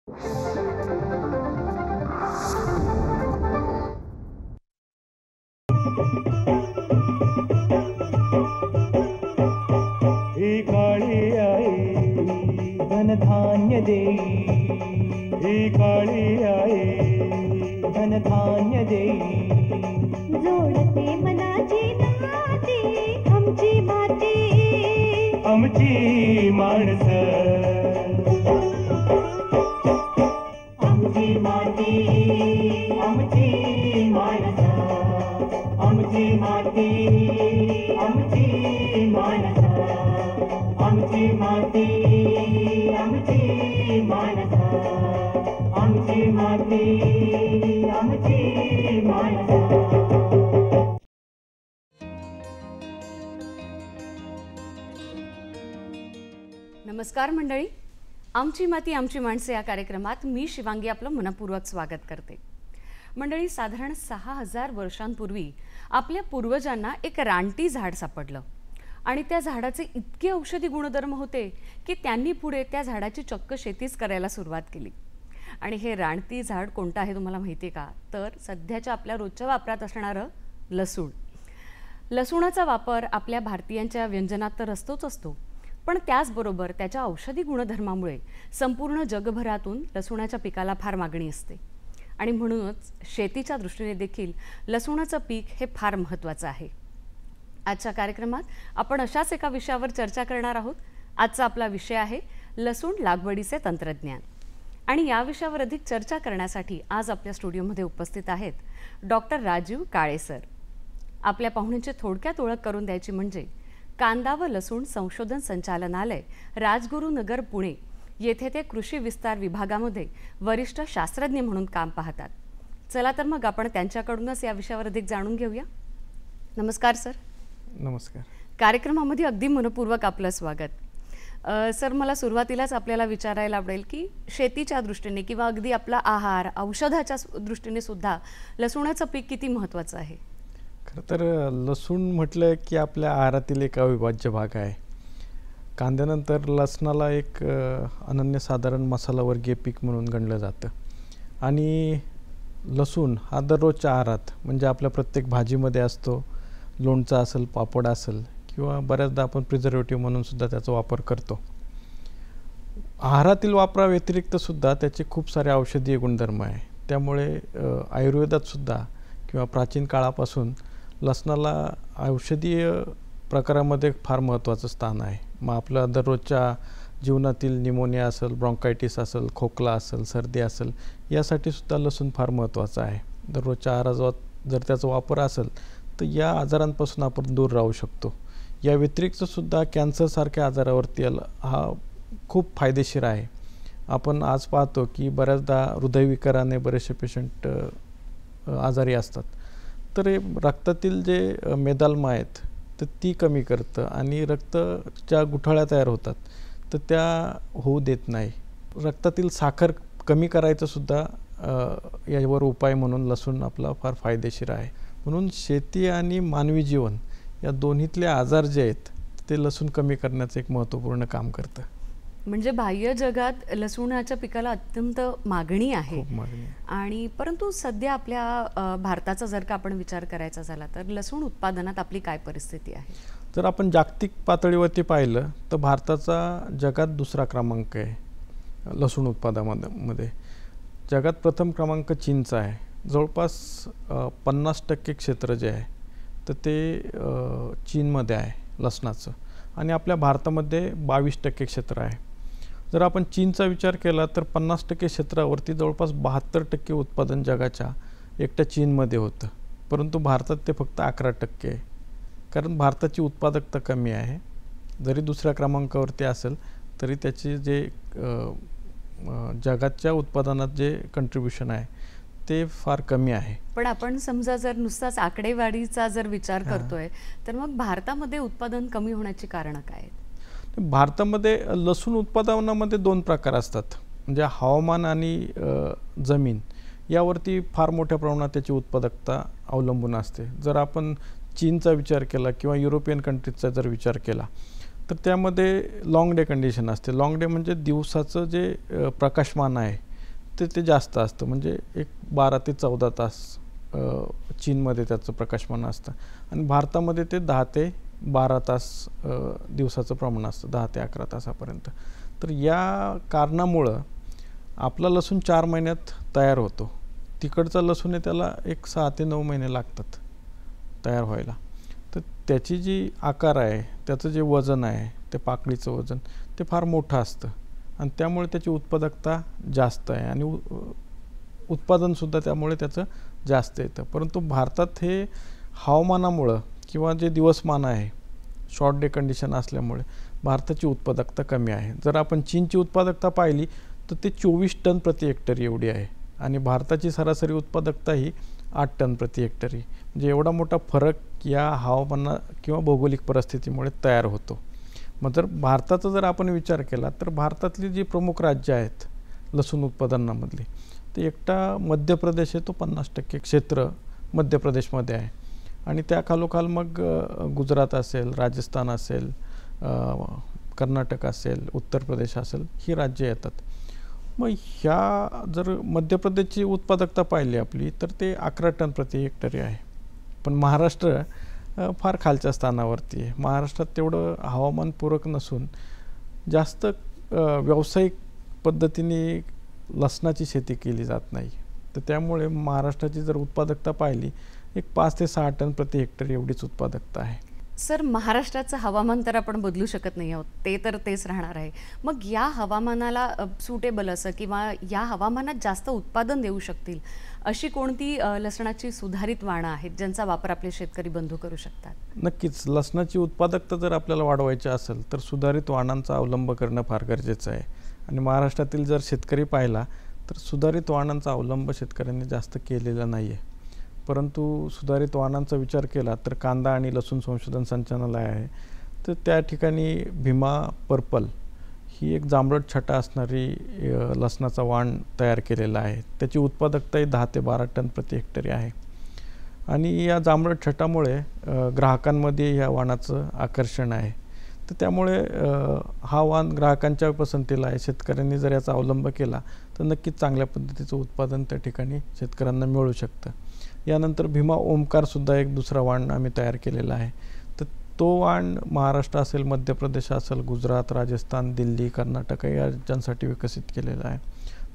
ही काळी आई धनधान्य देई, ही काळी आई धनधान्य देई. जोडते मनाची नाती आमची माती, आमची माणसं, आमची माती, आमची माणसं, आमची माती, आमची माणसं, आमची माती, आमची माणसं, आमची माती, आमची माणसं. नमस्कार मंडळी, आमची माती आमची माणसे या कार्यक्रमात मी शिवांगी आपलं मनपूर्वक स्वागत करते. मंडळी, साधारण 6000 वर्षांपूर्वी आपल्या पूर्वजांना एक रानटी झाड सापडलं आणि त्या झाडाचे इतके औषधी गुणधर्म होते की त्यांनी पुढे त्या झाडाची चक्क शेतीच करायला सुरुवात केली. आणि हे रानटी झाड कोणतं आहे तुम्हाला माहिती आहे का? तर सध्याच्या आपल्या रोजच्या वापरात असणारं लसूण. लसूणाचा वापर आपल्या भारतीयांच्या व्यंजनात तर असतो, पण त्याचबरोबर त्याच्या औषधी गुणधर्मामुळे संपूर्ण जगभरातून लसूणाच्या पिकाला फार मागणी असते आणि म्हणूनच शेतीच्या दृष्टीने देखील लसूणाचं पीक हे फार महत्त्वाचं आहे. आजच्या कार्यक्रमात आपण अशाच एका विषयावर चर्चा करणार आहोत. आजचा आपला विषय आहे लसूण लागवडीचे तंत्रज्ञान. आणि या विषयावर अधिक चर्चा करण्यासाठी आज आपल्या स्टुडिओमध्ये उपस्थित आहेत डॉक्टर राजीव काळे सर. आपल्या पाहुण्यांची थोडक्यात ओळख करून द्यायची म्हणजे कांदा व लसूण संशोधन संचालनालय, राजगुरुनगर, पुणे येथे ते कृषी विस्तार विभागामध्ये वरिष्ठ शास्त्रज्ञ म्हणून काम पाहतात. चला तर मग आपण त्यांच्याकडूनच या विषयावर अधिक जाणून घेऊया. नमस्कार सर. नमस्कार. कार्यक्रमामध्ये अगदी मनपूर्वक आपलं स्वागत. सर, मला सुरुवातीलाच आपल्याला विचारायला आवडेल की शेतीच्या दृष्टीने किंवा अगदी आपला आहार, औषधाच्या दृष्टीने सुद्धा लसूणाचं पीक किती महत्त्वाचं आहे? खरं तर लसूण म्हटलं की आपल्या आहारातील एक अविभाज्य भाग आहे. कांद्यानंतर लसणाला एक अनन्यसाधारण मसालावर्गीय पीक म्हणून गणलं जातं आणि लसूण हा दररोजच्या आहारात म्हणजे आपल्या प्रत्येक भाजीमध्ये असतो. लोणचं असेल, पापड असेल किंवा बऱ्याचदा आपण प्रिझर्वेटिव्ह म्हणून सुद्धा त्याचा वापर करतो. आहारातील वापराव्यतिरिक्त सुद्धा त्याचे खूप सारे औषधीय गुणधर्म आहे. त्यामुळे आयुर्वेदात सुद्धा किंवा प्राचीन काळापासून लसणाला औषधीय प्रकारामध्ये फार महत्त्वाचं स्थान आहे. मग आपल्या दररोजच्या जीवनातील निमोनिया असेल, ब्रॉन्कायटिस असेल, खोकला असेल, सर्दी असेल, यासाठी सुद्धा लसूण फार महत्त्वाचं आहे. दररोजच्या आहारात जर त्याचा वापर असेल तर या आजारांपासून आपण दूर राहू शकतो. या व्यतिरिक्त सुद्धा कॅन्सरसारख्या आजारावरती हा खूप फायदेशीर आहे. आपण आज पाहतो की बऱ्याचदा हृदयविकाराने बरेचसे पेशंट आजारी असतात. तर हे रक्तातील जे मेदाल्मा आहेत तर ती कमी करतं आणि रक्त ज्या गुठळ्या तयार होतात तर त्या होऊ देत नाही. रक्तातील साखर कमी करायचं सुद्धा यावर उपाय म्हणून लसूण आपला फार फायदेशीर आहे. म्हणून शेती आणि मानवी जीवन या दोन्हीतले आजार जे आहेत ते लसूण कमी करण्याचं एक महत्त्वपूर्ण काम करतं. म्हणजे बाह्य जगात लसूणाच्या पिकाला अत्यंत मागणी आहे. खूप मागणी आहे. आणि परंतु सध्या आपल्या भारताचा जर का आपण विचार करायचा झाला तर लसूण उत्पादनात आपली काय परिस्थिती आहे? जर आपण जागतिक पातळीवरती पाहिलं तर भारताचा जगात दुसरा क्रमांक आहे लसूण उत्पादनामध्ये. जगात प्रथम क्रमांक चीनचा आहे. जवळपास 50% क्षेत्र जे आहे तर ते चीनमध्ये आहे लसणाचं आणि आपल्या भारतामध्ये 22% क्षेत्र आहे. जर आपण चीनचा विचार केला तर 50% क्षेत्रावरती जवळपास 72% उत्पादन जगाच्या एकट्या चीनमध्ये होतं. परंतु भारतात ते फक्त 11% आहे. कारण भारताची उत्पादकता कमी आहे. जरी दुसऱ्या क्रमांकावरती असेल तरी त्याची जे जगाच्या उत्पादनात जे कंट्रीब्युशन आहे ते फार कमी आहे. पण आपण समजा जर नुसताच आकडेवारीचा जर विचार करतोय तर मग भारतामध्ये उत्पादन कमी होण्याची कारणं काय आहेत? भारतामध्ये लसूण उत्पादनामध्ये 2 प्रकार असतात. म्हणजे हवामान आणि जमीन यावरती फार मोठ्या प्रमाणात त्याची उत्पादकता अवलंबून असते. जर आपण चीनचा विचार केला किंवा युरोपियन कंट्रीजचा जर विचार केला तर त्यामध्ये लाँग डे कंडिशन असते. लाँग डे म्हणजे दिवसाचं जे प्रकाशमान आहे ते जास्त असतं, म्हणजे एक 12 ते 14 तास चीनमध्ये त्याचं प्रकाशमान असतं आणि भारतामध्ये ते 10 ते 12 तास दिवसाचं प्रमाण असतं, 10 ते 11 तासापर्यंत. तर या कारणामुळं आपला लसूण 4 महिन्यात तयार होतो, तिकडचा लसूण आहे त्याला एक 6 ते 9 महिने लागतात तयार व्हायला. तर त्याची जी आकार आहे, त्याचं जे वजन आहे, ते पाकळीचं वजन ते फार मोठं असतं आणि त्यामुळे त्याची उत्पादकता जास्त आहे आणि उत्पादनसुद्धा त्यामुळे त्याचं जास्त येतं. परंतु भारतात हे हवामानामुळं किंवा जे दिवसमान आहे, शॉर्ट डे कंडिशन असल्यामुळे भारताची उत्पादकता कमी आहे. जर आपण चीनची उत्पादकता पाहिली तर ते 24 टन प्रति हेक्टरी एवढी आहे आणि भारताची सरासरी उत्पादकता ही 8 टन प्रति हेक्टरी. म्हणजे एवढा मोठा फरक या हवामाना किंवा भौगोलिक परिस्थितीमुळे तयार होतो. मग जर भारताचा जर आपण विचार केला तर भारतातली जी प्रमुख राज्य आहेत लसूण उत्पादनामधली, ते एकटा मध्य प्रदेश आहे, तो 50% क्षेत्र मध्य प्रदेशमध्ये आहे आणि त्याखालोखाल मग गुजरात असेल, राजस्थान असेल, कर्नाटक असेल, उत्तर प्रदेश असेल, ही राज्ये येतात. मग ह्या जर मध्य प्रदेशची उत्पादकता पाहिली आपली तर ते 11 टन प्रति हेक्टरी आहे. पण महाराष्ट्र फार खालच्या स्थानावरती आहे. महाराष्ट्रात तेवढं हवामानपूरक नसून जास्त व्यावसायिक पद्धतीने लसणाची शेती केली जात नाही. तर त्यामुळे महाराष्ट्राची जर उत्पादकता पाहिली एक 5 ते 6 टन प्रति हेक्टरी एवढीच उत्पादकता आहे. सर, महाराष्ट्राचं हवामान तर आपण बदलू शकत नाही आहोत, ते तर तेच राहणार आहे. मग या हवामानाला सुटेबल असं किंवा या हवामानात जास्त उत्पादन देऊ शकतील अशी कोणती लसणाची सुधारित वाणं आहेत ज्यांचा वापर आपले शेतकरी बंधू करू शकतात? नक्कीच लसणाची उत्पादकता जर आपल्याला वाढवायची असेल तर सुधारित वाणांचा अवलंब करणं फार गरजेचं आहे. आणि महाराष्ट्रातील जर शेतकरी पाहिला तर सुधारित वाणांचा अवलंब शेतकऱ्यांनी जास्त केलेला नाही आहे. परंतु सुधारित वाणांचा विचार केला तर कांदा आणि लसूण संशोधन संचालनालय आहे, तर त्या ठिकाणी भीमा पर्पल ही एक जांभळट छटा असणारी लसणाचा वाण तयार केलेला आहे. त्याची उत्पादकताही 10 ते 12 टन प्रति हेक्टरी आहे आणि या जांभळट छटामुळे ग्राहकांमध्ये या वाणाचं आकर्षण आहे. तर त्यामुळे हा वाण ग्राहकांच्या पसंतीला आहे. शेतकऱ्यांनी जर याचा अवलंब केला तर नक्कीच चांगल्या पद्धतीचं उत्पादन त्या ठिकाणी शेतकऱ्यांना मिळू शकतं. यानंतर भीमा ओमकारसुद्धा एक दुसरा वाण आम्ही तयार केलेला आहे. तर तो वाण महाराष्ट्र असेल, मध्य प्रदेश असेल, गुजरात, राजस्थान, दिल्ली, कर्नाटक या राज्यांसाठी विकसित केलेला आहे.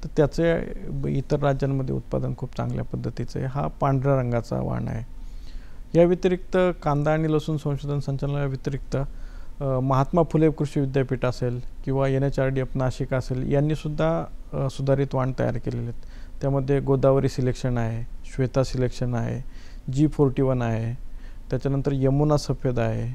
तर त्याचे इतर राज्यांमध्ये उत्पादन खूप चांगल्या पद्धतीचं आहे. हा पांढऱ्या रंगाचा वाण आहे. या व्यतिरिक्त कांदा आणि लसूण संशोधन संचालनालयाव्यतिरिक्त महात्मा फुले कृषी विद्यापीठ असेल किंवा NHRDF नाशिक असेल, यांनीसुद्धा सुधारित वाण तयार केलेले आहेत. त्यामध्ये गोदावरी सिलेक्शन आहे, श्वेता सिलेक्शन आहे, G41 आहे, त्याच्यानंतर यमुना सफेद आहे,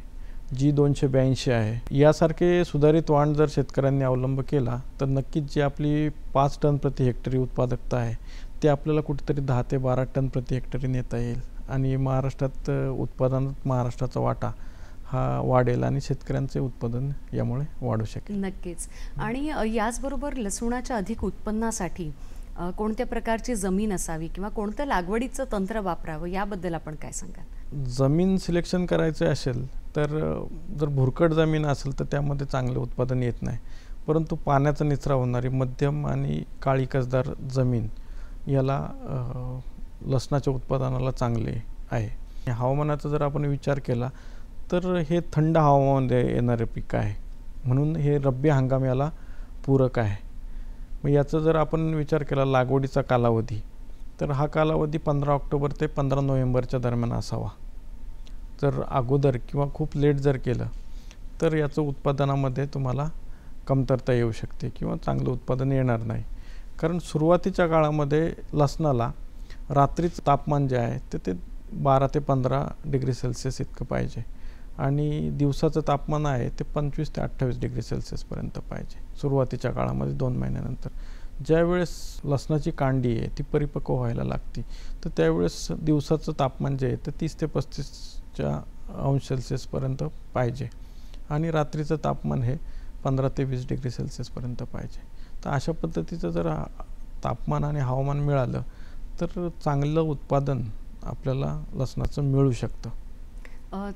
G282 आहे. यासारखे सुधारित वाण जर शेतकऱ्यांनी अवलंब केला तर नक्कीच जी आपली 5 टन प्रति हेक्टरी उत्पादकता आहे ते आपल्याला कुठेतरी 10 ते 12 टन प्रति हेक्टरी नेता येईल आणि महाराष्ट्रात उत्पादनात महाराष्ट्राचा वाटा हा वाढेल आणि शेतकऱ्यांचे उत्पादन यामुळे वाढू शकेल. नक्कीच. आणि याचबरोबर लसूणाच्या अधिक उत्पन्नासाठी कोणत्या प्रकारची जमीन असावी किंवा कोणतं लागवडीचं तंत्र वापरावं याबद्दल आपण काय सांगाल? जमीन सिलेक्शन करायचं असेल तर जर भुरकट जमीन असेल तर त्यामध्ये चांगलं उत्पादन येत नाही. परंतु पाण्याचा निचरा होणारी मध्यम आणि काळी कसदार जमीन याला लसणाच्या उत्पादनाला चांगले आहे. हवामानाचा जर आपण विचार केला तर हे थंड हवामानामध्ये येणारे पीक आहे, म्हणून हे रब्बी हंगाम याला पूरक आहे. मग याचा जर आपण विचार केला लागवडीचा कालावधी तर हा कालावधी 15 ऑक्टोबर ते 15 नोव्हेंबरच्या दरम्यान असावा. जर अगोदर किंवा खूप लेट जर केलं तर याचं उत्पादनामध्ये तुम्हाला कमतरता येऊ शकते किंवा चांगलं उत्पादन येणार नाही. कारण सुरुवातीच्या काळामध्ये लसणाला रात्रीचं तापमान जे आहे ते 12 ते 15 डिग्री सेल्सिअस इतकं पाहिजे आणि दिवसाचं तापमान आहे ते 25 ते 28 डिग्री सेल्सिअसपर्यंत पाहिजे सुरुवातीच्या काळामध्ये 2 महिन्यानंतर. ज्यावेळेस लसणाची कांडी आहे ती परिपक्व व्हायला लागते तर त्यावेळेस दिवसाचं तापमान जे आहे ते 30 ते 35 अंश सेल्सिअसपर्यंत पाहिजे आणि रात्रीचं तापमान हे 15 ते 20 डिग्री सेल्सिअसपर्यंत पाहिजे. तर अशा पद्धतीचं जर तापमान आणि हवामान मिळालं तर चांगलं उत्पादन आपल्याला लसणाचं मिळू शकतं.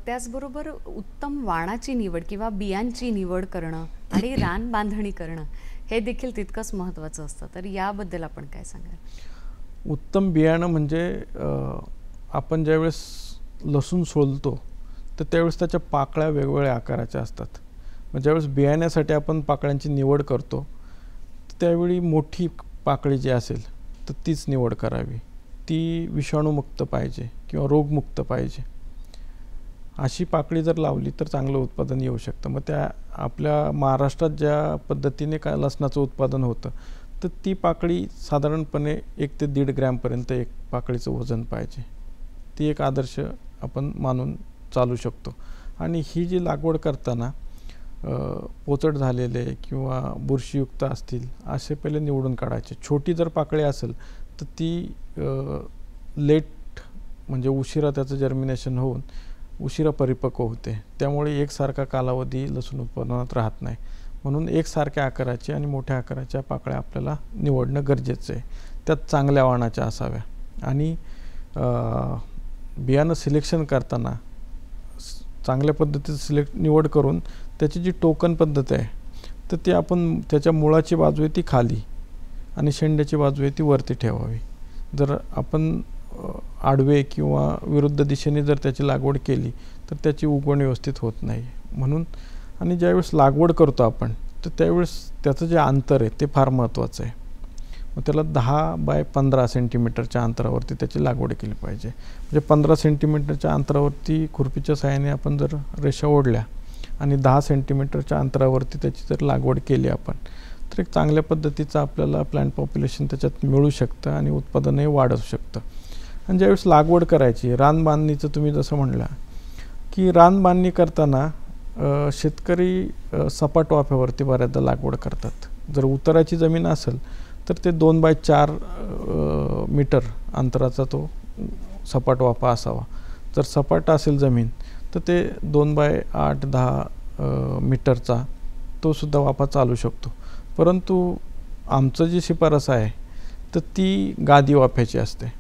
त्याचबरोबर उत्तम वाणाची निवड किंवा बियांची निवड करणं आणि रान बांधणी करणं हे देखील तितकंच महत्त्वाचं असतं. तर याबद्दल आपण काय सांगाल? उत्तम बियाणं म्हणजे आपण ज्यावेळेस लसूण सोलतो तर त्यावेळेस त्याच्या पाकळ्या वेगवेगळ्या आकाराच्या असतात. मग ज्यावेळेस बियाण्यासाठी आपण पाकळ्यांची निवड करतो त्यावेळी मोठी पाकळी जी असेल तर तीच निवड करावी. ती विषाणूमुक्त पाहिजे किंवा रोगमुक्त पाहिजे. अशी पाकळी जर लावली तर चांगलं उत्पादन येऊ शकतं. मग त्या आपल्या महाराष्ट्रात ज्या पद्धतीने काय लसणाचं उत्पादन होतं तर ती पाकळी साधारणपणे 1 ते 1.5 ग्रॅमपर्यंत एक पाकळीचं वजन पाहिजे. ती एक आदर्श आपण मानून चालू शकतो. आणि ही जी लागवड करताना पोचट झालेले किंवा बुरशीयुक्त असतील असे पहिले निवडून काढायचे. छोटी जर पाकळी असेल तर ती लेट म्हणजे उशिरा त्याचं जर्मिनेशन होऊन उशिरा परिपक्व होते. त्यामुळे एकसारखा कालावधी लसूण उत्पादनात राहत नाही. म्हणून एकसारख्या आकाराची आणि मोठ्या आकाराच्या पाकळ्या आपल्याला निवडणं गरजेचं आहे. त्यात चांगल्या वाणाच्या असाव्या. आणि बियाणं सिलेक्शन करताना चांगल्या पद्धतीचं निवड करून त्याची जी टोकन पद्धत आहे तर ती आपण त्याच्या मुळाची बाजू आहे ती खाली आणि शेंड्याची बाजू आहे ती वरती ठेवावी. जर आपण आडवे किंवा विरुद्ध दिशेने जर त्याची लागवड केली तर त्याची उगवण व्यवस्थित होत नाही. म्हणून आणि ज्यावेळेस लागवड करतो आपण तर त्यावेळेस त्याचं जे अंतर आहे ते फार महत्त्वाचं आहे. मग त्याला 10 बाय 15 सेंटीमीटरच्या अंतरावरती त्याची लागवड केली पाहिजे. म्हणजे 15 सेंटीमीटरच्या अंतरावरती खुरपीच्या साहाय्याने आपण जर रेषा ओढल्या आणि 10 सेंटीमीटरच्या अंतरावरती त्याची जर लागवड केली आपण तर एक चांगल्या पद्धतीचं आपल्याला प्लांट पॉप्युलेशन त्याच्यात मिळू शकतं आणि उत्पादनही वाढू शकतं. आणि ज्यावेळेस लागवड करायची रानबांधणीचं तुम्ही जसं म्हणला की रानबांधणी करताना शेतकरी सपाट वाफ्यावरती बऱ्याचदा लागवड करतात. जर उताराची जमीन असेल तर ते 2 बाय 4 मीटर अंतराचा तो सपाट वाफा असावा. जर सपाट असेल जमीन तर ते 2 बाय 8-10 मीटरचा तो सुद्धा वाफा चालू शकतो. परंतु आमचं जी शिफारस आहे तर ती गादी वाफ्याची असते.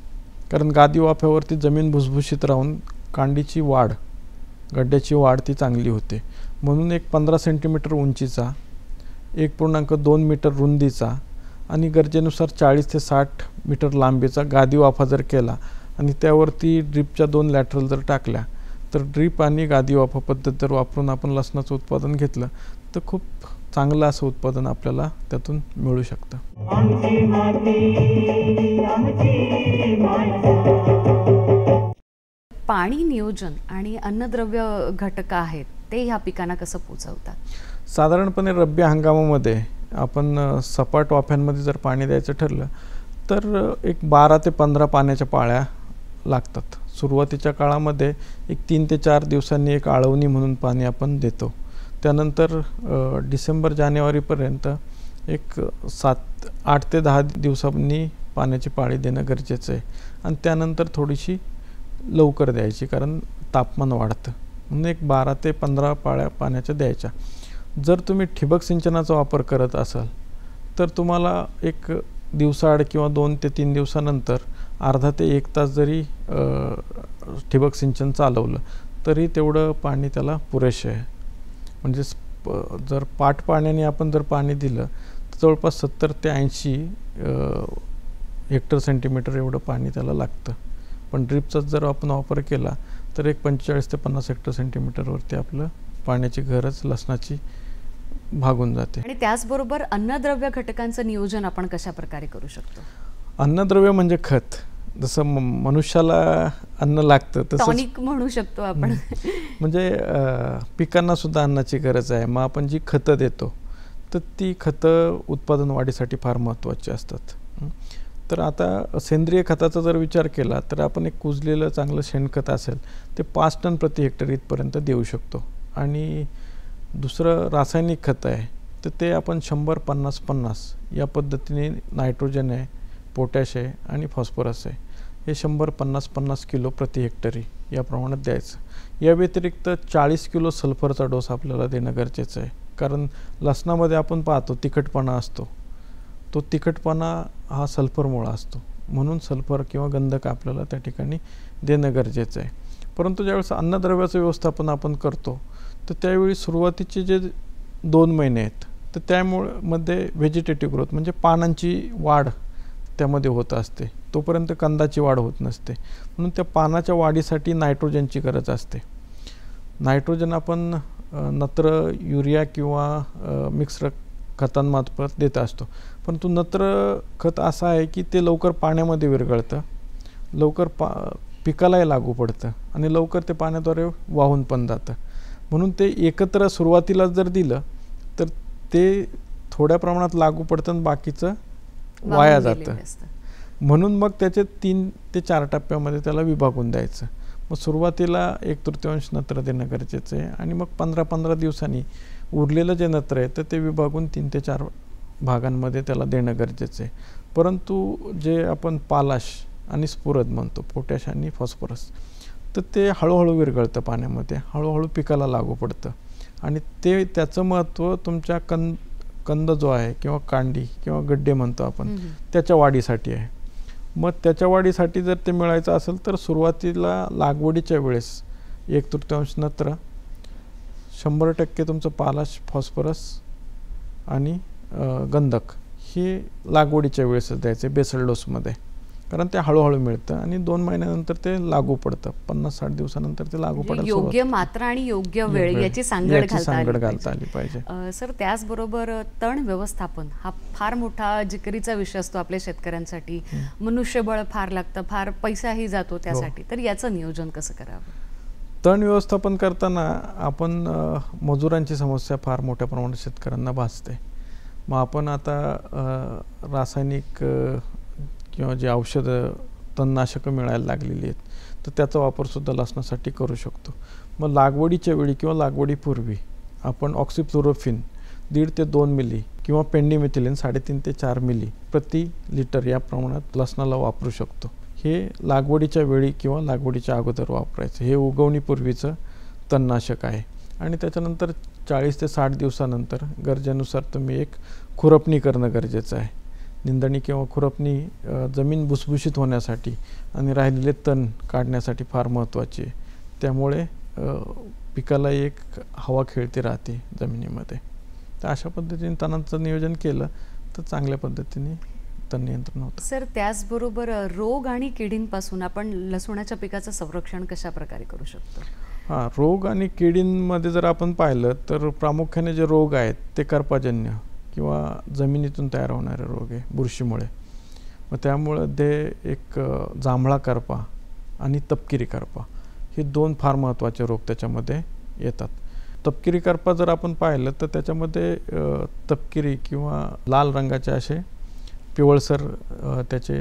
कारण गादी वाफ्यावरती जमीन भुसभुशीत राहून कांडीची वाढ गड्ड्याची वाढ ती चांगली होते. म्हणून एक 15 सेंटीमीटर उंचीचा 1.2 मीटर रुंदीचा आणि गरजेनुसार 40 ते 60 मीटर लांबीचा गादी वाफा जर केला आणि त्यावरती ड्रीपच्या 2 लॅटरल जर टाकल्या तर ड्रीप आणि गादी वाफा पद्धत जर वापरून आपण लसणाचं उत्पादन घेतलं तर खूप चांगलं असं उत्पादन आपल्याला त्यातून मिळू शकतं. आमची माती आमची माणसं. पाणी नियोजन आणि अन्नद्रव्य घटक आहेत ते ह्या पिकांना कसं पोचवतात? साधारणपणे रब्बी हंगामामध्ये आपण सपाट वाफ्यांमध्ये जर पाणी द्यायचं ठरलं तर एक 12 ते 15 पाण्याच्या पाळ्या लागतात. सुरुवातीच्या काळामध्ये एक 3 ते 4 दिवसांनी एक आळवणी म्हणून पाणी आपण देतो. त्यानंतर डिसेंबर-जानेवारीपर्यंत एक 8 ते 10 दिवसांनी पाण्याची पाळी देणं गरजेचं आहे. आणि त्यानंतर थोडीशी लवकर द्यायची कारण तापमान वाढतं. म्हणून एक 12 ते 15 पाळ्या पाण्याच्या द्यायच्या. जर तुम्ही ठिबक सिंचनाचा वापर करत असाल तर तुम्हाला एक दिवसाआड किंवा 2 ते 3 दिवसानंतर अर्धा ते 1 तास जरी ठिबक सिंचन चालवलं तरी तेवढं पाणी त्याला पुरेसे आहे. म्हणजे जर पाट पाण्याने आपण जर पाणी दिलं तर जवळपास 70 ते 80 हेक्टर सेंटीमीटर एवढं पाणी त्याला लागतं. पण ड्रिपचाच जर आपण वापर केला तर एक 45 ते 50 हेक्टर सेंटीमीटरवरती आपलं पाण्याची गरज लसणाची भागून जाते. आणि त्याचबरोबर अन्नद्रव्य घटकांचं नियोजन आपण कशा प्रकारे करू शकतो? अन्नद्रव्य म्हणजे खत. जसं मनुष्याला अन्न लागतं तसंच टॉनिक म्हणू शकतो आपण. म्हणजे पिकांना सुद्धा अन्नाची गरज आहे. मग आपण जी खतं देतो तर ती खतं उत्पादन वाढीसाठी फार महत्त्वाची असतात. तर आता सेंद्रिय खताचा जर विचार केला तर आपण एक कुजलेलं चांगलं शेणखत असेल ते 5 टन प्रति हेक्टर इथपर्यंत देऊ शकतो. आणि दुसरं रासायनिक खत आहे तर ते आपण 100-50-50 या पद्धतीने नायट्रोजन आहे, पोटॅश आहे आणि फॉस्फरस आहे हे 100-50-50 किलो प्रति हेक्टरी या प्रमाणात द्यायचं. या व्यतिरिक्त 40 किलो सल्फरचा डोस आपल्याला देणं गरजेचं आहे. कारण लसणामध्ये आपण पाहतो तिखटपणा असतो. तो तिखटपणा हा सल्फरमुळे असतो. म्हणून सल्फर किंवा गंधक आपल्याला त्या ठिकाणी देणं गरजेचं आहे. परंतु ज्यावेळेस अन्नद्रव्याचं व्यवस्थापन आपण करतो तर त्यावेळी सुरुवातीचे जे 2 महिने आहेत तर त्यामुळे मध्ये व्हेजिटेटिव्ह ग्रोथ म्हणजे पानांची वाढ त्यामध्ये होत असते, तोपर्यंत कंदाची वाढ होत नसते. म्हणून त्या पानाच्या वाढीसाठी नायट्रोजनची गरज असते. नायट्रोजन आपण नत्र, युरिया किंवा मिक्स्ड खतांमार्फत देत असतो. परंतु नत्र खत असं आहे की ते लवकर पाण्यामध्ये विरघळतं, लवकर पिकालाही लागू पडतं आणि लवकर ते पाण्याद्वारे वाहून पण जातं. म्हणून ते एकत्र सुरुवातीला जर दिलं तर ते थोड्या प्रमाणात लागू पडतं आणि बाकीचं वाया जातं. म्हणून मग त्याचे 3 ते 4 टप्प्यामध्ये त्याला विभागून द्यायचं. मग सुरुवातीला 1/3 नत्र देणं गरजेचं आहे आणि मग 15-15 दिवसांनी उरलेलं जे नत्र आहे तर ते विभागून 3 ते 4 भागांमध्ये त्याला देणं गरजेचं आहे. परंतु जे आपण पालाश आणि स्फुरद म्हणतो, पोटॅश आणि फॉस्फरस, तर ते हळूहळू विरघळतं पाण्यामध्ये, हळूहळू पिकाला लागू पडतं आणि त्याचं महत्त्व तुमच्या कंद जो आहे किंवा कांडी किंवा गड्डे म्हणतो आपण, त्याच्या वाढीसाठी आहे. मग त्याच्या वाढीसाठी जर ते मिळायचं असेल तर सुरुवातीला लागवडीच्या वेळेस 1/3 नत्र, 100% तुमचं पालाश, फॉस्फरस आणि गंधक हे लागवडीच्या वेळेसच द्यायचे बेसल डोसमध्ये, कारण ते हळूहळू मिळतं आणि 2 महिन्यानंतर ते लागू पडतं. 50-60 दिवसानंतर ते लागू पडायला योग्य मात्रा आणि योग्य वेळ याची सांगड घालता आली पाहिजे. सर, त्याचबरोबर तण व्यवस्थापन हा फार मोठा जिकिरीचा विषय असतो आपल्या शेतकऱ्यांसाठी. मनुष्यबळ फार लागतं, फार पैसाही जातो त्यासाठी. तर याचं नियोजन कसं करावं? तण व्यवस्थापन करताना आपण मजुरांची समस्या फार मोठ्या प्रमाणात शेतकऱ्यांना भासते. मग आपण आता रासायनिक किंवा जे औषधं, तणनाशकं मिळायला लागलेली आहेत तर त्याचा वापरसुद्धा लसणासाठी करू शकतो. मग लागवडीच्या वेळी किंवा लागवडीपूर्वी आपण ऑक्सिफ्लोरोफिन 1.5 ते 2 मिली किंवा पेंडिमिथिलिन 3.5 ते 4 मिली प्रति लिटर या प्रमाणात लसणाला वापरू शकतो. हे लागवडीच्या वेळी किंवा लागवडीच्या अगोदर वापरायचं. हे उगवणीपूर्वीचं तणनाशक आहे. आणि त्याच्यानंतर 40 ते 60 दिवसानंतर गरजेनुसार तुम्ही एक खुरपणी करणं गरजेचं आहे. निंदणी किंवा खुरपणी जमीन भुसभुशीत होण्यासाठी आणि राहिलेले तण काढण्यासाठी फार महत्त्वाची आहे. त्यामुळे पिकाला एक हवा खेळती राहते जमिनीमध्ये. तर अशा पद्धतीने तणांचं नियोजन केलं तर चांगल्या पद्धतीने तण नियंत्रण होतं. सर, त्याचबरोबर रोग आणि किडींपासून आपण लसणाच्या पिकाचं संरक्षण कशा प्रकारे करू शकतो? हां, रोग आणि किडींमध्ये जर आपण पाहिलं तर प्रामुख्याने जे रोग आहेत ते करपाजन्य किंवा जमिनीतून तयार होणारे रोग आहे बुरशीमुळे. मग त्यामुळं ते एक जांभळा करपा आणि तपकिरी करपा हे 2 फार महत्त्वाचे रोग त्याच्यामध्ये येतात. तपकिरी करपा जर आपण पाहिलं तर त्याच्यामध्ये तपकिरी किंवा लाल रंगाचे असे पिवळसर त्याचे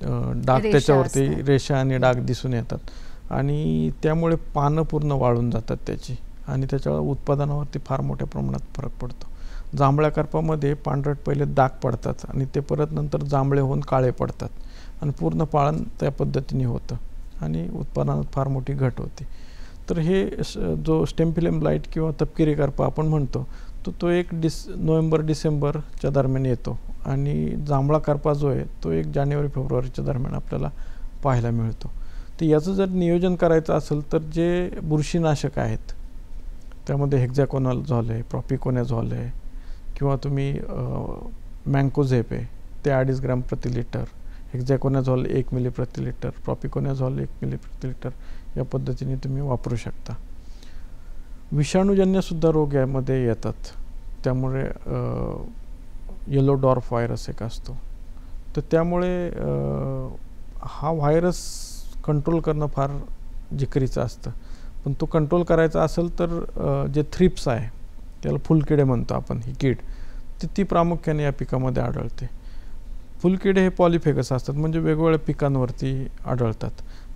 डाग, त्याच्यावरती रेषा आणि डाग दिसून येतात आणि त्यामुळे पानं पूर्ण वाळून जातात त्याची आणि त्याच्या उत्पादनावरती फार मोठ्या प्रमाणात फरक पडतो. जांभळ्या करपामध्ये पांढरट पहिले डाग पडतात आणि ते परत नंतर जांभळे होऊन काळे पडतात आणि पूर्ण पाळण त्या पद्धतीने होतं आणि उत्पादनात फार मोठी घट होते. तर हे जो स्टेमफिलियम ब्लाइट किंवा तपकिरी करपा आपण म्हणतो तो एक नोव्हेंबर-डिसेंबरच्या दरम्यान येतो आणि जांभळा करपा जो आहे तो 1 जानेवारी-फेब्रुवारीच्या दरम्यान आपल्याला पाहायला मिळतो. तर याचं जर नियोजन करायचं असेल तर जे बुरशीनाशक आहेत त्यामध्ये हेक्झॅकोनाझॉल आहे, प्रॉपिकोनॅझॉल आहे किंवा तुम्ही मँकोझेप आहे ते 2.5 ग्रॅम प्रति लिटर, हेक्झॅकोनाझॉल 1 मिली प्रति लिटर, प्रॉपिकोनॅझॉल 1 मिली प्रति लिटर या पद्धतीने तुम्ही वापरू शकता. विषाणूजन्यसुद्धा रोग यामध्ये येतात. त्यामुळे येलो डॉर्फ व्हायरस एक असतो. तर त्यामुळे हा व्हायरस कंट्रोल करणं फार जिकिरीचं असतं. पण तो कंट्रोल करायचा असेल तर जे थ्रिप्स आहे त्याला फुलकिडे म्हणतो आपण, ही कीड ती प्रामुख्याने या पिकामध्ये आढळते. फुलकिडे हे पॉलिफेगस असतात म्हणजे वेगवेगळ्या पिकांवरती आढळतात.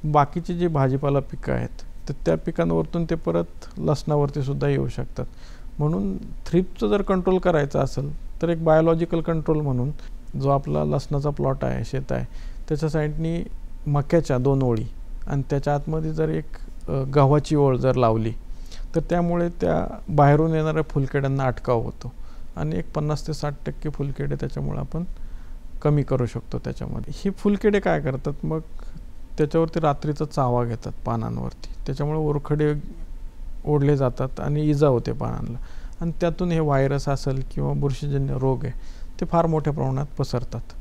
बाकीचे जे भाजीपाला पिकं आहेत तर त्या पिकांवरतून ते परत लसणावरती सुद्धा येऊ शकतात. म्हणून थ्रिप्सचं जर कंट्रोल करायचं असेल तर एक बायोलॉजिकल कंट्रोल म्हणून जो आपला लसणाचा प्लॉट आहे, शेत आहे, त्याच्या साईडनी मक्याच्या 2 ओळी आणि त्याच्या आतमध्ये जर एक गव्हाची ओळ जर लावली तर त्यामुळे त्या बाहेरून येणाऱ्या फुलकिड्यांना अटकाव होतो आणि एक 50 ते 60% फुलकिडे त्याच्यामुळे आपण कमी करू शकतो त्याच्यामध्ये. ही फुलकिडे काय करतात, मग त्याच्यावरती रात्रीचा चावा घेतात पानांवरती, त्याच्यामुळे ओरखडे ओढले जातात आणि इजा होते पानांना आणि त्यातून हे व्हायरस असेल किंवा बुरशीजन्य रोग आहे ते फार मोठ्या प्रमाणात पसरतात.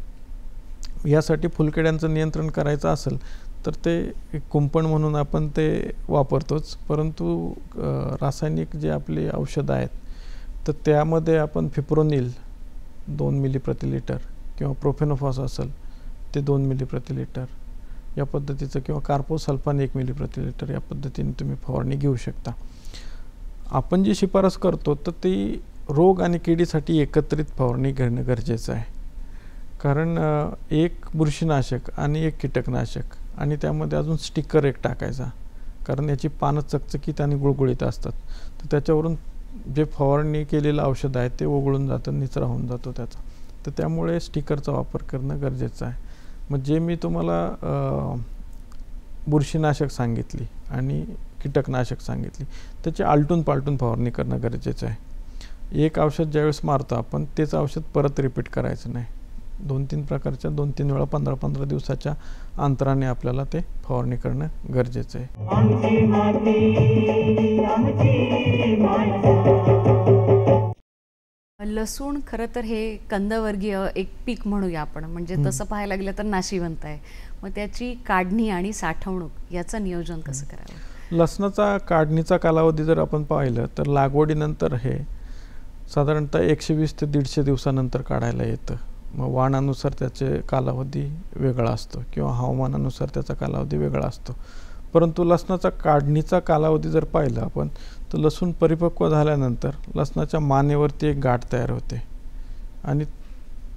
यासाठी फुलकिड्यांचं नियंत्रण करायचं असेल तर ते एक कुंपण म्हणून आपण ते वापरतोच, परंतु रासायनिक जे आपली औषधं आहेत तर त्यामध्ये आपण फिप्रोनिल 2 मिली प्रति लिटर किंवा प्रोफेनोफॉस असेल ते 2 मिली प्रति लिटर या पद्धतीचं किंवा कार्पोसल्फान 1 मिली प्रति लिटर या पद्धतीने तुम्ही फवारणी घेऊ शकता. आपण जी शिफारस करतो तर ती रोग आणि किडीसाठी एकत्रित फवारणी घेणं गरजेचं आहे. कारण एक बुरशीनाशक आणि एक कीटकनाशक आणि त्यामध्ये अजून स्टिकर एक टाकायचा, कारण याची पानं चकचकीत आणि गुळगुळीत असतात. तर त्याच्यावरून जे फवारणी केलेलं औषध आहे ते ओघळून जातं, निचरा होऊन जातो त्याचा. तर त्यामुळे स्टिकरचा वापर करणं गरजेचं आहे. मग जे मी तुम्हाला बुरशीनाशक सांगितली आणि कीटकनाशक सांगितली त्याची आलटून पालटून फवारणी करणं गरजेचं आहे. एक औषध ज्यावेळेस मारतो आपण तेच औषध परत रिपीट करायचं नाही. 2-3 प्रकारच्या 2-3 वेळा 15-15 दिवसाच्या अंतराने आपल्याला ते फवारणी करणं गरजेचं आहे. आमची माती आमची माणसं. लसूण खरं तर हे कंदवर्गीय एक पीक म्हणूया आपण, म्हणजे तसं पाहायला गेलं तर नाशिवंत आहे. मग त्याची काढणी आणि साठवणूक याचं नियोजन कसं करावं? लसणाचा काढणीचा कालावधी जर आपण पाहिलं तर लागवडीनंतर हे साधारणतः 120 ते 150 दिवसानंतर काढायला येतं. मग वाणानुसार त्याचे कालावधी वेगळा असतो किंवा हवामानानुसार त्याचा कालावधी वेगळा असतो. परंतु लसणाचा काढणीचा कालावधी जर पाहिला आपण तर लसूण परिपक्व झाल्यानंतर लसणाच्या मानेवरती एक गाठ तयार होते आणि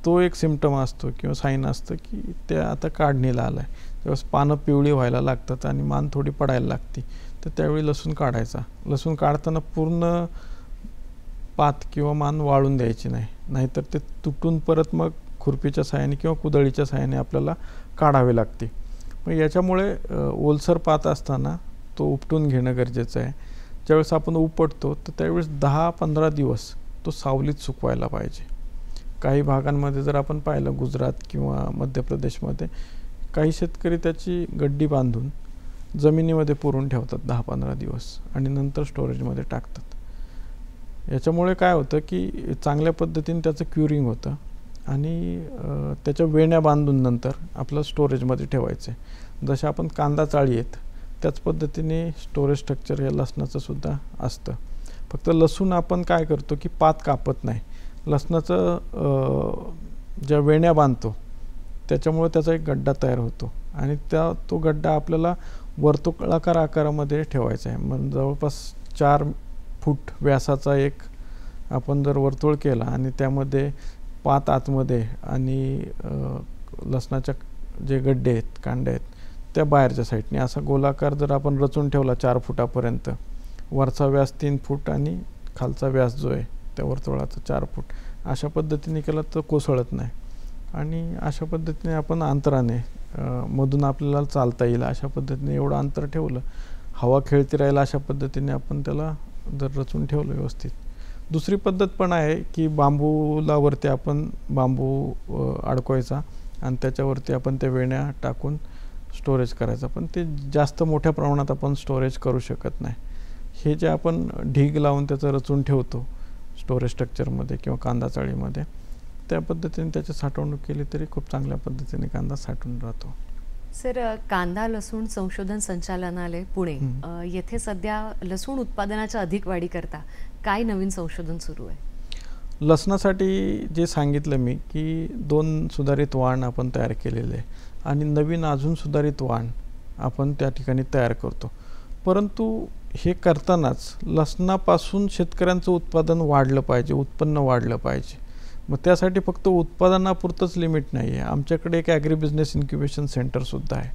तो एक सिम्पटम असतो किंवा साईन असतं की ते आता काढणीला आलं आहे. त्यावेळेस पानं पिवळी व्हायला लागतात आणि मान थोडी पडायला लागते, तर त्यावेळी लसूण काढायचा. लसूण काढताना पूर्ण पात किंवा मान वाळून द्यायची नाही, नाहीतर ते तुटून परत मग खुरपीच्या साहाय्याने किंवा कुदळीच्या साहाय्याने आपल्याला काढावे लागते. मग याच्यामुळे ओलसर पात असताना तो उपटून घेणं गरजेचं आहे. ज्यावेळेस आपण उपटतो तर त्यावेळेस 10-15 दिवस तो सावलीत सुकवायला पाहिजे. काही भागांमध्ये जर आपण पाहिलं गुजरात किंवा मध्य प्रदेशमध्ये काही शेतकरी त्याची गड्डी बांधून जमिनीमध्ये पुरून ठेवतात 10-15 दिवस आणि नंतर स्टोरेजमध्ये टाकतात. याच्यामुळे काय होतं की चांगल्या पद्धतीने त्याचं क्युरिंग होतं आणि त्याच्या वेण्या बांधून नंतर आपलं स्टोरेजमध्ये ठेवायचं आहे. जशा आपण कांदा चाळी आहेत त्याच पद्धतीने स्टोरेज स्ट्रक्चर या लसणाचं सुद्धा असतं. फक्त लसूण आपण काय करतो की पात कापत नाही. लसणाचं ज्या वेण्या बांधतो त्याच्यामुळे त्याचा एक गड्डा तयार होतो आणि तो गड्डा आपल्याला वर्तुळाकार आकारामध्ये ठेवायचा आहे. म्हणजे जवळपास 4 फूट व्यासाचा एक आपण जर वर्तुळ केला आणि त्यामध्ये पात आतमध्ये आणि लसणाच्या जे गड्डे आहेत कांडे आहेत त्या बाहेरच्या साईडने असा गोलाकार जर आपण रचून ठेवला 4 फुटापर्यंत, वरचा व्यास 3 फूट आणि खालचा व्यास जो आहे त्या वर्तुळाचा 4 फूट, अशा पद्धतीने केला तर कोसळत नाही. आणि अशा पद्धतीने आपण अंतराने मधून आपल्याला चालता येईल अशा पद्धतीने एवढं अंतर ठेवलं, हवा खेळती राहील अशा पद्धतीने आपण त्याला जर रचून ठेवलं व्यवस्थित. दुसरी पद्धत पण आहे की बांबूला वरती आपण बांबू अडकवायचा आणि त्याच्यावरती आपण त्या वेण्या टाकून स्टोरेज करायचा, पण ते जास्त मोठ्या प्रमाणात आपण स्टोरेज करू शकत नाही. हे जे आपण ढीग लावून त्याचं रचून ठेवतो स्टोरेज स्ट्रक्चरमध्ये किंवा कांदा चाळीमध्ये, त्या पद्धतीने त्याची साठवणूक केली तरी खूप चांगल्या पद्धतीने कांदा साठून राहतो. सर, कांदा लसूण संशोधन संचालनालय पुणे येथे सध्या लसूण उत्पादनाच्या अधिक वाढीकरता काय नवीन संशोधन सुरू आहे? लसणासाठी जे सांगितलं मी की 2 सुधारित वाण आपण तयार केलेले आहे आणि नवीन अजून सुधारित वाण आपण त्या ठिकाणी तयार करतो. परंतु हे करतानाच लसणापासून शेतकऱ्यांचं उत्पादन वाढलं पाहिजे, उत्पन्न वाढलं पाहिजे. मग त्यासाठी फक्त उत्पादनापुरतंच लिमिट नाही आहे. आमच्याकडे एक ॲग्री बिझनेस इन्क्युबेशन सेंटरसुद्धा आहे.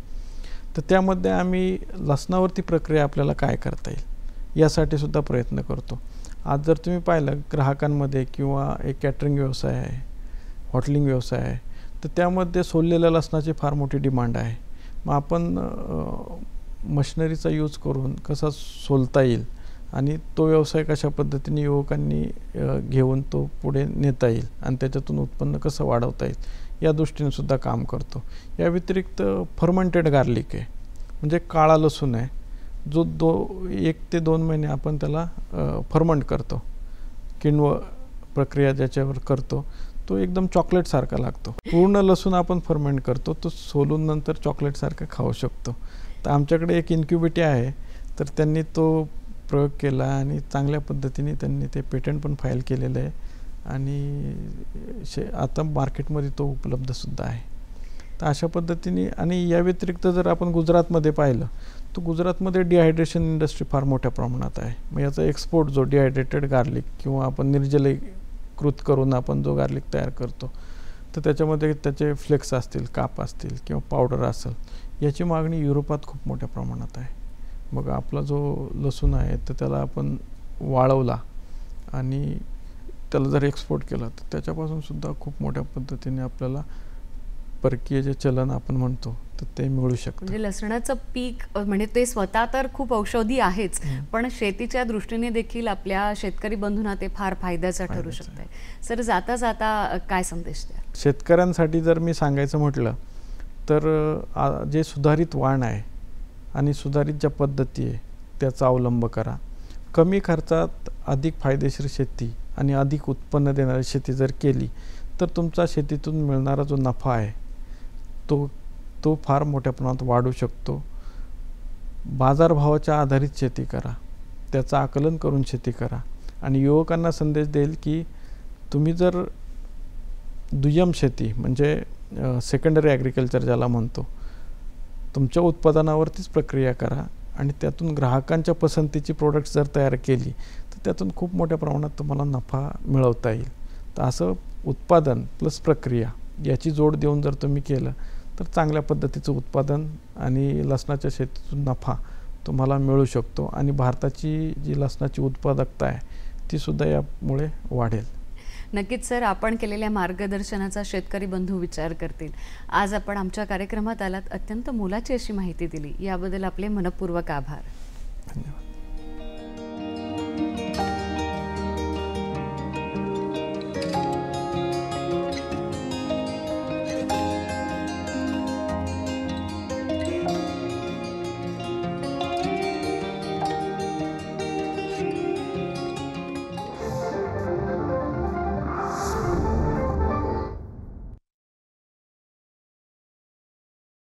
तर त्यामध्ये आम्ही लसणावरती प्रक्रिया आपल्याला काय करता येईल यासाठी सुद्धा प्रयत्न करतो. आज जर तुम्ही पाहिलं ग्राहकांमध्ये किंवा एक कॅटरिंग व्यवसाय आहे, हॉटेलिंग व्यवसाय आहे, तर त्यामध्ये सोललेल्या लसणाची फार मोठी डिमांड आहे. मग आपण मशिनरीचा यूज करून कसा सोलता येईल आणि तो व्यवसाय कशा पद्धतीने युवकांनी घेऊन तो पुढे नेता येईल आणि त्याच्यातून उत्पन्न कसं वाढवता येईल या दृष्टीने सुद्धा काम करतो. या व्यतिरिक्त फर्मेंटेड गार्लिक आहे, म्हणजे काळा लसूण आहे जो 1 ते 2 महिने आपण त्याला फर्मंट करतो. किण्व प्रक्रिया ज्याच्यावर करतो तो एकदम चॉकलेटसारखा लागतो. पूर्ण लसूण आपण फर्मेंट करतो, तो सोलून नंतर चॉकलेटसारखं खाऊ शकतो. तर आमच्याकडे एक इन्क्युबेटी आहे, तर त्यांनी तो प्रयोग केला आणि चांगल्या पद्धतीने त्यांनी ते पेटंट पण फाईल केलेलं आहे आणि आता मार्केटमध्ये तो उपलब्धसुद्धा आहे. तर अशा पद्धतीने. आणि या व्यतिरिक्त जर आपण गुजरातमध्ये पाहिलं तर गुजरातमध्ये डिहायड्रेशन इंडस्ट्री फार मोठ्या प्रमाणात आहे. मग याचा एक्सपोर्ट जो डिहायड्रेटेड गार्लिक किंवा आपण निर्जलीकृत करून आपण जो गार्लिक तयार करतो तर त्याच्यामध्ये त्याचे फ्लेक्स असतील, काप असतील किंवा पावडर असेल, याची मागणी युरोपात खूप मोठ्या प्रमाणात आहे. मग आपला जो लसूण आहे तर त्याला आपण वाळवला आणि त्याला जर एक्सपोर्ट केला तर त्याच्यापासून सुद्धा खूप मोठ्या पद्धतीने आपल्याला परकीय जे चलन आपण म्हणतो तर ते मिळू शकतं. म्हणजे लसणाचं पीक म्हणजे ते स्वतः तर खूप औषधी आहेच, पण शेतीच्या दृष्टीने देखील आपल्या शेतकरी बंधूंना ते फार फायद्याचं ठरू शकतंय. सर, जाता जाता काय संदेश द्या? शेतकऱ्यांसाठी जर मी सांगायचं म्हटलं तर जे सुधारित वाण आहे आणि सुधारित ज्या पद्धती आहे त्याचा अवलंब करा. कमी खर्चात अधिक फायदेशीर शेती आणि अधिक उत्पन्न देणारी शेती जर केली तर तुमचा शेतीतून मिळणारा जो नफा आहे तो फार मोठ्या प्रमाणात वाढू शकतो. बाजारभावाच्या आधारित शेती करा, त्याचं आकलन करून शेती करा. आणि युवकांना संदेश देईल की तुम्ही जर दुय्यम शेती म्हणजे सेकंडरी ॲग्रिकल्चर ज्याला म्हणतो, तुमच्या उत्पादनावरतीच प्रक्रिया करा आणि त्यातून ग्राहकांच्या पसंतीची प्रोडक्ट्स जर तयार केली तर त्यातून खूप मोठ्या प्रमाणात तुम्हाला नफा मिळवता येईल. तर असं उत्पादन प्लस प्रक्रिया याची जोड देऊन जर तुम्ही केलं तर चांगल्या पद्धतीचं उत्पादन आणि लसणाच्या शेतीतून नफा तुम्हाला मिळू शकतो आणि भारताची जी लसणाची उत्पादकता आहे तीसुद्धा यामुळे वाढेल. नक्कीच सर, आपण केलेल्या मार्गदर्शनाचा शेतकरी बंधू विचार करतील. आज आपण आमच्या कार्यक्रमात आलात, अत्यंत मोलाची अशी माहिती दिली, याबद्दल आपले मनपूर्वक आभार. धन्यवाद.